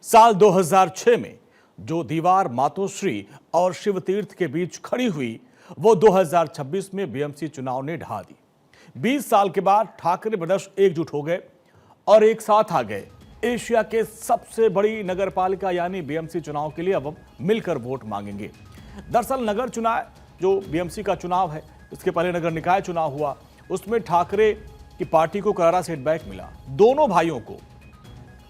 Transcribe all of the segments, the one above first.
साल 2006 में जो दीवार मातोश्री और शिवतीर्थ के बीच खड़ी हुई, वो 2026 में बीएमसी चुनाव ने ढहा दी। 20 साल के बाद ठाकरे ब्रदर्स एकजुट हो गए और एक साथ आ गए। एशिया के सबसे बड़ी नगरपालिका यानी बीएमसी चुनाव के लिए अब मिलकर वोट मांगेंगे। दरअसल नगर चुनाव जो बीएमसी का चुनाव है, इसके पहले नगर निकाय चुनाव हुआ, उसमें ठाकरे की पार्टी को करारा सेटबैक मिला। दोनों भाइयों को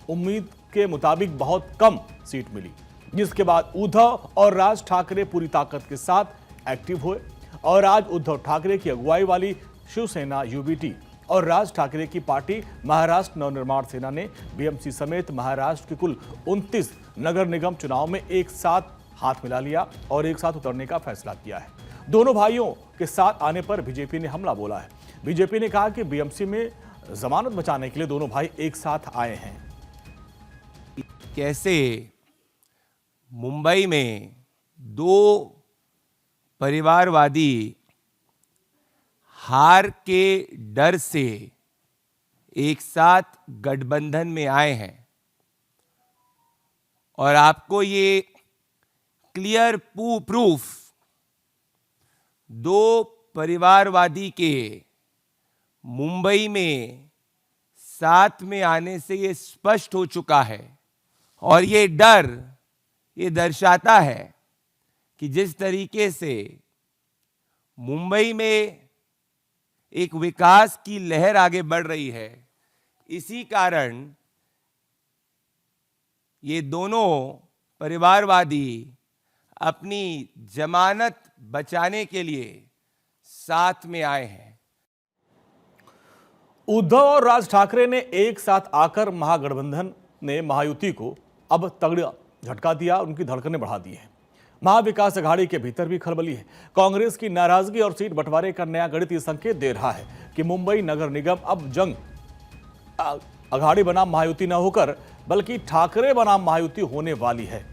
उम्मीद के मुताबिक बहुत कम सीट मिली, जिसके बाद उद्धव और राज ठाकरे पूरी ताकत के साथ एक्टिव हुए और आज उद्धव ठाकरे की अगुवाई वाली शिवसेना यूबीटी और राज ठाकरे की पार्टी महाराष्ट्र नवनिर्माण सेना ने बीएमसी समेत महाराष्ट्र के कुल 29 नगर निगम चुनाव में एक साथ हाथ मिला लिया और एक साथ उतरने का फैसला किया है। दोनों भाइयों के साथ आने पर बीजेपी ने हमला बोला है। बीजेपी ने कहा कि बीएमसी में जमानत बचाने के लिए दोनों भाई एक साथ आए हैं। कैसे मुंबई में दो परिवारवादी हार के डर से एक साथ गठबंधन में आए हैं और आपको ये क्लियर प्रूफ दो परिवारवादी के मुंबई में साथ में आने से ये स्पष्ट हो चुका है और ये डर ये दर्शाता है कि जिस तरीके से मुंबई में एक विकास की लहर आगे बढ़ रही है, इसी कारण ये दोनों परिवारवादी अपनी जमानत बचाने के लिए साथ में आए हैं। उद्धव और राज ठाकरे ने एक साथ आकर महागठबंधन ने महायुति को अब तगड़ा झटका दिया, उनकी धड़कनें बढ़ा दी है। महाविकास अघाड़ी के भीतर भी खलबली है। कांग्रेस की नाराजगी और सीट बंटवारे का नया गणित ये संकेत दे रहा है कि मुंबई नगर निगम अब जंग अघाड़ी बनाम महायुति न होकर बल्कि ठाकरे बनाम महायुति होने वाली है।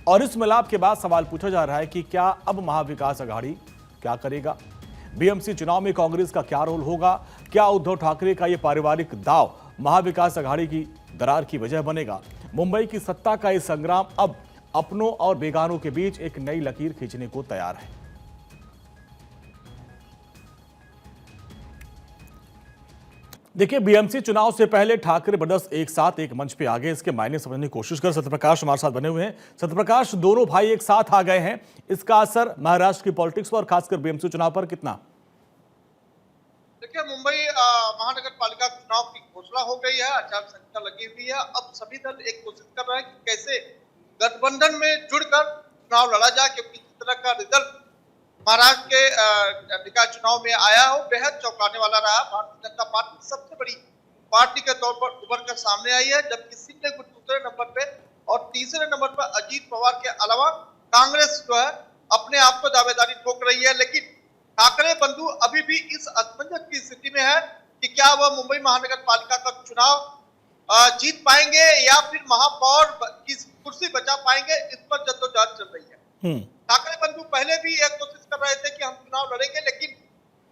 और इस मिलाप के बाद सवाल पूछा जा रहा है कि क्या अब महाविकास अघाड़ी क्या करेगा? बीएमसी चुनाव में कांग्रेस का क्या रोल होगा? क्या उद्धव ठाकरे का यह पारिवारिक दाव महाविकास अघाड़ी की दरार की वजह बनेगा? मुंबई की सत्ता का यह संग्राम अब अपनों और बेगानों के बीच एक नई लकीर खींचने को तैयार है। देखिए, बीएमसी चुनाव से पहले ठाकरे ब्रदर्स एक साथ एक मंच पे आ गए, इसके मायने समझने की कोशिश कर सत्यप्रकाश हमारे साथ बने हुए हैं। सत्यप्रकाश, दोनों भाई एक साथ आ गए हैं, इसका असर महाराष्ट्र की पॉलिटिक्स पर और खासकर बीएमसी चुनाव पर कितना? देखिए, मुंबई महानगर पालिका चुनाव की घोषणा हो गई है, आचार संहिता लगी हुई है। अब सभी दल एक कोशिश कर रहे हैं कि कैसे गठबंधन में जुड़कर चुनाव लड़ा जाए, क्योंकि जिस तरह का रिजल्ट महाराष्ट्र के निकाय चुनाव में आया हो बेहद चौंकाने वाला रहा। भारतीय जनता पार्टी सबसे बड़ी पार्टी के तौर पर उभर कर सामने आई है, जबकि सिंधे गुट दूसरे नंबर पे और तीसरे नंबर पर अजीत पवार के अलावा कांग्रेस जो है अपने आप को दावेदारी ठोक रही है। लेकिन ठाकरे बंधु अभी भी इस असमंजस की स्थिति में है कि क्या वह मुंबई महानगर पालिका का चुनाव जीत पाएंगे या फिर महापौर की कुर्सी बचा पाएंगे, इस पर जद्दोजहद चल रही है। ठाकरे बंधु पहले भी एक कोशिश कर रहे थे कि हम चुनाव लड़ेंगे, लेकिन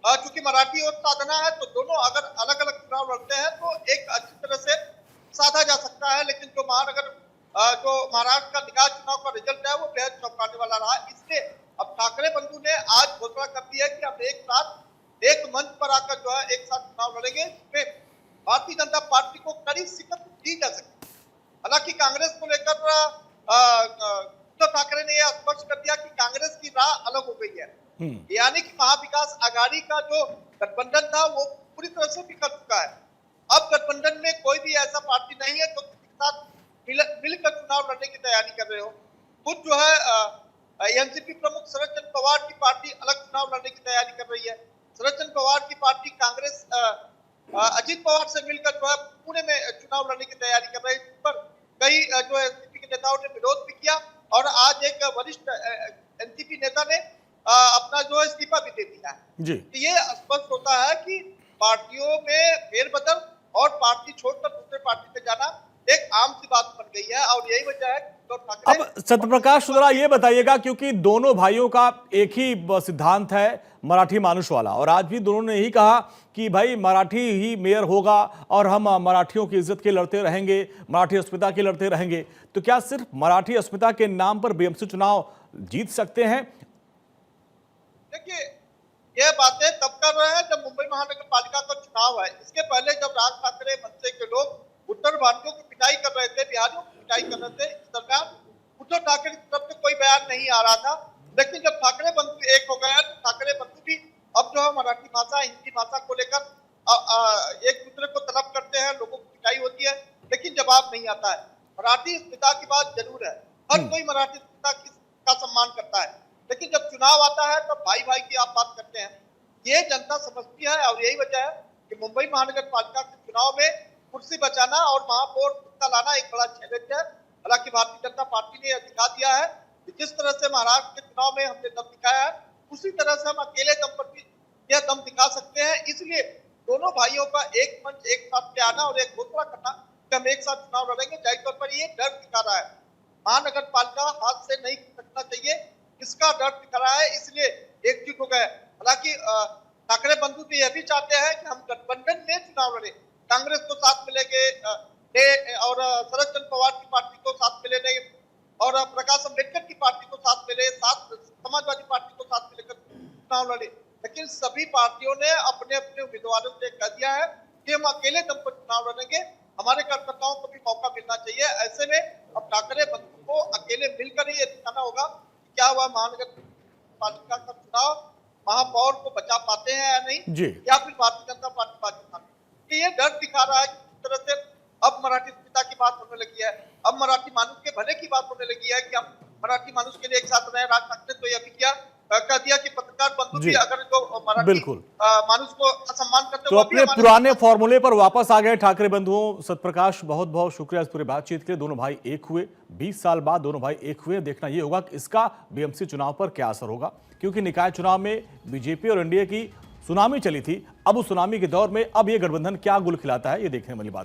चूंकि मराठी और साधना है तो दोनों अगर अलग अलग चुनाव लड़ते हैं तो एक अच्छी तरह से साधा जा सकता है। लेकिन जो महाराष्ट्र का निकाय चुनाव का रिजल्ट है वो बेहद चौंकाने वाला रहा। इसलिए अब ठाकरे बंधु ने आज घोषणा कर दी है कि हम एक साथ एक मंच पर आकर जो है एक साथ चुनाव लड़ेंगे, जिसमें भारतीय जनता पार्टी को कड़ी शिकस्त दी जा सकती है। हालांकि कांग्रेस को लेकर उद्धव ठाकरे ने यह स्पष्ट कर दिया कि कांग्रेस की राह अलग हो गई है, यानी कि महाविकास अघाड़ी का जो गठबंधन था वो पूरी तरह से बिखर चुका है। अब गठबंधन में कोई भी ऐसा पार्टी नहीं है जो किसी के साथ मिलकर चुनाव लड़ने की तैयारी कर रहे हो। खुद जो है एनसीपी प्रमुख शरद चंद्र पवार की पार्टी अलग चुनाव लड़ने की तैयारी कर रही है। शरद चंद्र पवार की पार्टी कांग्रेस अजीत पवार से मिलकर जो है पुणे में चुनाव लड़ने की तैयारी कर रही है, जिस पर कई जो एनसीपी के नेताओं ने विरोध भी किया और आज एक वरिष्ठ एनसीपी नेता ने अपना जो इस्तीफा भी दे दिया है। जी। तो ये स्पष्ट होता है कि पार्टियों में फेरबदल और पार्टी छोड़कर दूसरे पार्टी में जाना एक आम सी बात बन गई है और यही वजह है कि उद्धव ठाकरे अब सत्यप्रकाश जरा ये बताइएगा, क्योंकि दोनों भाइयों का एक ही सिद्धांत है, मराठी मानुष वाला, और आज भी दोनों ने यही कहा कि भाई मराठी ही मेयर होगा और हम मराठियों की इज्जत के लड़ते रहेंगे, मराठी अस्मिता के लड़ते रहेंगे। तो क्या सिर्फ मराठी अस्मिता के नाम पर बीएमसी चुनाव जीत सकते हैं? देखिए, यह बातें तब कर रहे हैं जब मुंबई महानगर पालिका का चुनाव है। इसके पहले जब राज ठाकरे मनसे के लोग उत्तर भारतीयों की पिटाई कर रहे थे, बिहारियों की पिटाई कर रहे थे, इस दरमियान उद्धव ठाकरे की तरफ से कोई बयान नहीं आ रहा था। लेकिन जब ठाकरे बंधु एक हो गए तो ठाकरे बंधु भी अब जो है मराठी भाषा, हिंदी भाषा को लेकर एक दूसरे को तलब करते हैं, लोगों की पिटाई होती है, लेकिन जवाब नहीं आता है। मराठी अस्मिता की बात जरूर है, हर कोई मराठी अस्मिता का सम्मान करता है, लेकिन जब चुनाव आता है तो भाई भाई की आप बात करते हैं। ये जनता समझती है और यही वजह है कि मुंबई महानगर पालिका के चुनाव में कुर्सी बचाना और महापौर सत्ता लाना एक बड़ा चैलेंज है। हालांकि भारतीय जनता पार्टी ने दिखा दिया है कि जिस तरह से महाराष्ट्र के चुनाव में हमने दम दिखाया है, उसी तरह से हम अकेले दम पर भी यह दम दिखा सकते हैं। इसलिए दोनों भाइयों का एक मंच, एक साथ पे आना और एक घोषणा करना कि हम एक साथ चुनाव लड़ेंगे, जाहिर तौर पर ये डर दिखा रहा है। महानगर पालिका हाथ से नहीं सकना चाहिए, इसका डर दिख रहा है, इसलिए एकजुट हो गए। हालांकि ठाकरे बंधु तो यह भी चाहते हैं कि हम गठबंधन में चुनाव लड़े, कांग्रेस को साथ मिलेंगे और शरद चंद्र पवार की पार्टी को साथ मिले और प्रकाश अम्बेडकर की पार्टी को साथ मिले, साथ समाजवादी पार्टी को साथ मिलकर चुनाव लड़े। लेकिन सभी पार्टियों ने अपने अपने उम्मीदवारों से कह दिया है कि हम अकेले दम पर चुनाव लड़ेंगे, हमारे कार्यकर्ताओं को भी मौका मिलना चाहिए। ऐसे में अब ठाकरे बंधु को अकेले मिलकर ही ये दिखाना होगा कि क्या हुआ महानगर पालिका का चुनाव महापौर को बचा पाते हैं या नहीं, या फिर भारतीय जनता पार्टी बाजी मारती है। कि ये डर दिखा रहा है कि किस तरह से अब मराठी अस्मिता की बात होने लगी है, अब मराठी मानुष के भले की बात होने लगी है कि हम मराठी मानुष के लिए एक साथ रहे। राज ठाकरे तो यह भी किया कह दिया कि पत्रकार बंधु भी अगर जो मराठी मानुष को असम्मान करते तो अपने पुराने फॉर्मूले पर वापस आ गए ठाकरे बंधुओं। सत्यप्रकाश, बहुत बहुत शुक्रिया इस पूरी बातचीत के लिए। दोनों भाई एक हुए, 20 साल बाद दोनों भाई एक हुए। देखना यह होगा कि इसका बीएमसी चुनाव पर क्या असर होगा, क्योंकि निकाय चुनाव में बीजेपी और एनडीए की सुनामी चली थी। अब उस सुनामी के दौर में अब ये गठबंधन क्या गुल खिलाता है, ये देखने वाली बात।